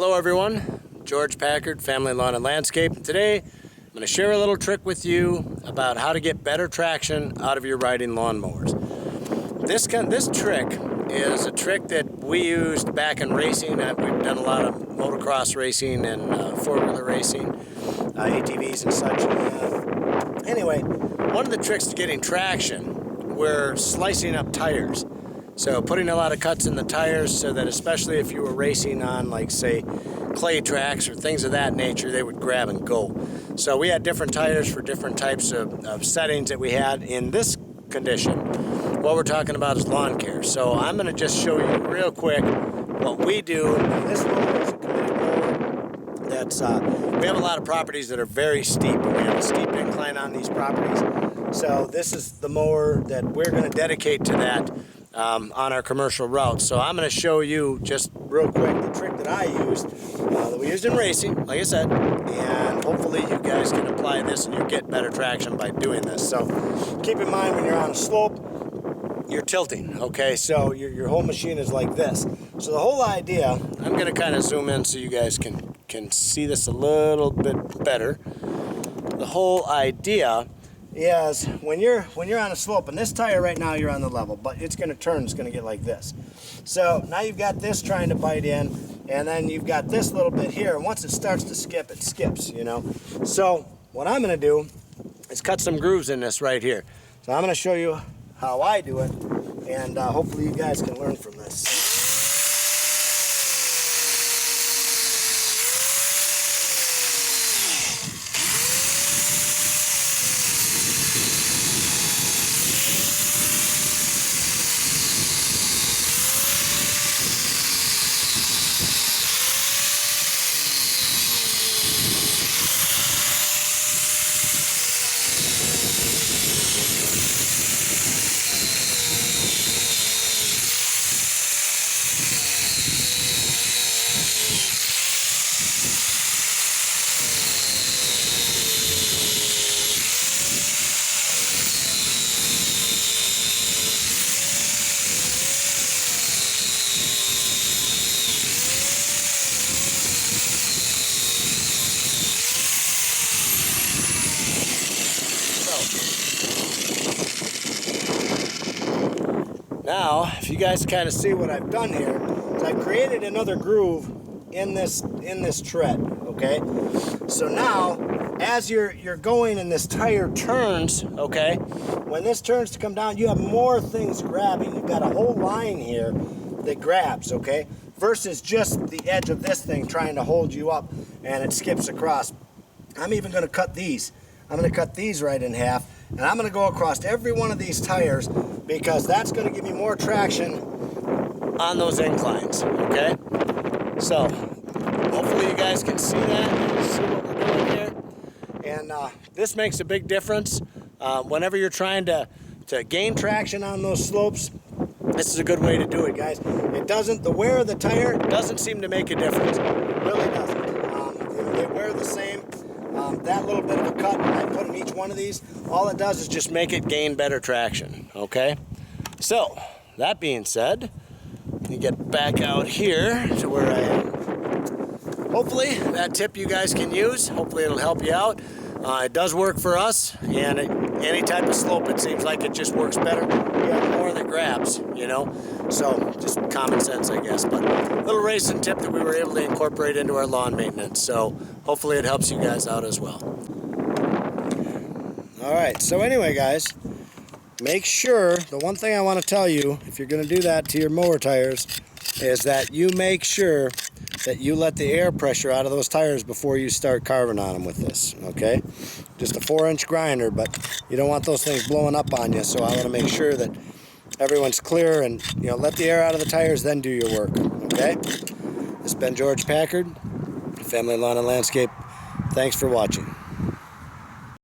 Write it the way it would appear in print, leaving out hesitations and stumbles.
Hello everyone, George Packard, Family Lawn and Landscape. Today I'm going to share a little trick with you about how to get better traction out of your riding lawnmowers. This trick is a trick that we used back in racing. We've done a lot of motocross racing and four-wheeler racing, ATVs and such. Anyway, one of the tricks to getting traction, we're slicing up tires. So putting a lot of cuts in the tires so that especially if you were racing on, like, say, clay tracks or things of that nature, they would grab and go. So we had different tires for different types of settings that we had. In this condition, what we're talking about is lawn care. So I'm going to just show you real quick what we do. This mower is a committed mower. We have a lot of properties that are very steep, and we have a steep incline on these properties. So this is the mower that we're going to dedicate to that. On our commercial routes. So I'm going to show you just real quick the trick that I used, that we used in racing, like I said, and hopefully you guys can apply this and you get better traction by doing this. So keep in mind when you're on a slope, you're tilting, okay? So your whole machine is like this. So the whole idea, I'm going to kind of zoom in so you guys can see this a little bit better. The whole idea is when you're on a slope, and this tire right now you're on the level, but it's going to turn, it's going to get like this. So now you've got this trying to bite in, and then you've got this little bit here, and once it starts to skip, it skips, you know. So what I'm going to do is cut some grooves in this right here. So I'm going to show you how I do it, and hopefully you guys can learn from this. Now, if you guys kind of see what I've done here, is I've created another groove in this tread, okay? So now, as you're going and this tire turns, okay, when this turns to come down, you have more things grabbing. You've got a whole line here that grabs, okay, versus just the edge of this thing trying to hold you up and it skips across. I'm even going to cut these. I'm going to cut these right in half, and I'm going to go across every one of these tires because that's going to give me more traction on those inclines, okay? So hopefully you guys can see that, see what we're doing here. And this makes a big difference. Whenever you're trying to gain traction on those slopes, this is a good way to do it, guys. The wear of the tire doesn't seem to make a difference. It really doesn't. They wear the same. That little bit of a cut I put in each one of these, all it does is just make it gain better traction, okay? So, that being said, you get back out here to where I am. Hopefully, that tip you guys can use. Hopefully, it'll help you out. It does work for us, and any type of slope, it seems like it just works better. You have more that grabs, you know? So, just common sense, I guess. But a little racing tip that we were able to incorporate into our lawn maintenance. So, hopefully it helps you guys out as well. Alright, so anyway, guys, make sure, the one thing I want to tell you, if you're going to do that to your mower tires, is that you make sure that you let the air pressure out of those tires before you start carving on them with this, okay? Just a 4-inch grinder, but you don't want those things blowing up on you, so I want to make sure that everyone's clear and, you know, let the air out of the tires, then do your work, okay? This has been George Packard, Family Lawn and Landscape. Thanks for watching.